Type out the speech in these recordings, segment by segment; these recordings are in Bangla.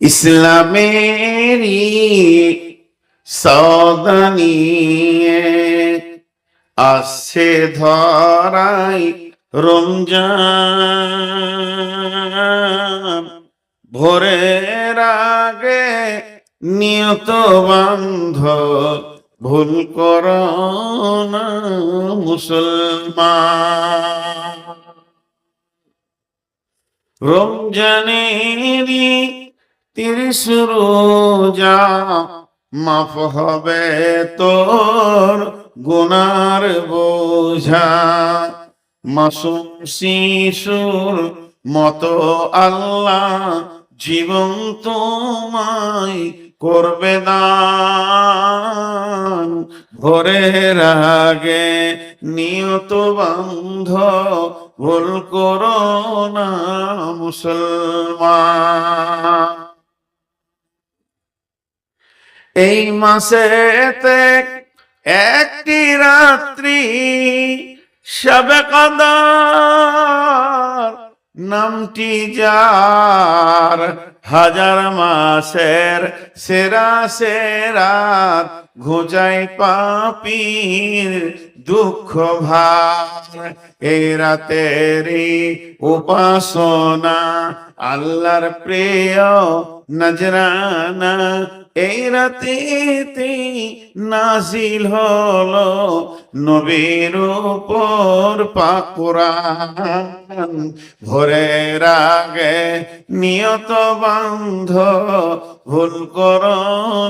ইসলামেরই সওদা নিয়ে আসছে ধরাই রমজান। ভোরের আগে নিয়ত বান্ধ, ভুল করো না মুসলমান। রমজানেরই 30 রোজা, মাফ হবে তোর গুনার বোঝা। মাসুম শিশুর মতো আল্লাহ জীবন তোমায় করবে দান। ভোরের আগে নিয়ত বান্ধ, ভুল করো না মুসলমান। এই মাসেতে একটি রাত্রি শবে কদর, নামটি যার হাজার মাসের সেরা সেরাত, ঘুচাই পাপীর দুঃখ ভার। এই রাতেরই উপাসনা আল্লাহর প্রিয় নজরানা। এই রাতেতে নাজিল হলো নবীর উপর পাক কুরআন। ভোরের আগে নিয়ত বান্ধ, ভুল করো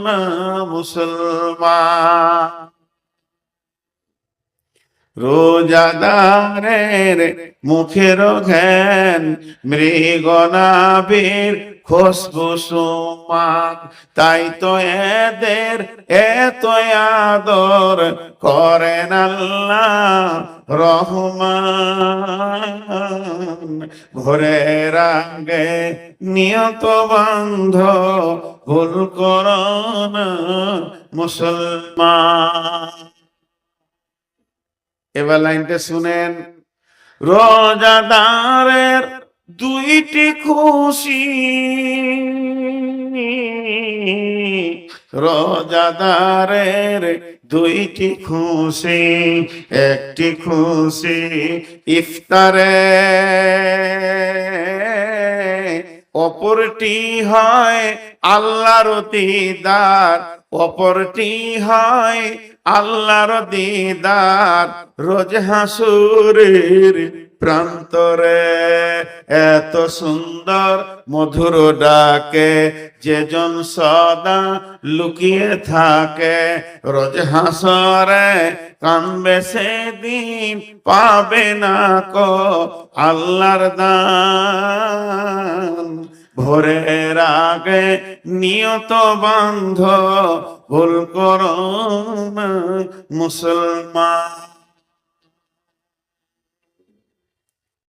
না মুসলমান। রোজাদারের মুখের ঘ্যান মৃগনাভির খুশবু সুমাক, তাই তো এদের এত আদর করেন আল্লাহ রহমান। ভোরের আগে নিয়ত বান্ধ, ভুল করো না মুসলমান। এবার লাইনটা শুনেন। রোজাদারের দুইটি খুশি, রোজাদারের দুইটি খুশি। একটি খুশি ইফতারে, অপরটি হয় আল্লাহর দিদার। অপরটি হয় আল্লাহর দিদার রোজ হাসুরের প্রান্তরে। এত সুন্দর মধুর ডাকে যেজন সদা লুকিয়ে থাকে, রোজ হাসরে কানবে সেদিন, পাবে না কো আল্লাহর দান। ভোরের আগে নিয়ত বান্ধ, ভুল করো না মুসলমান।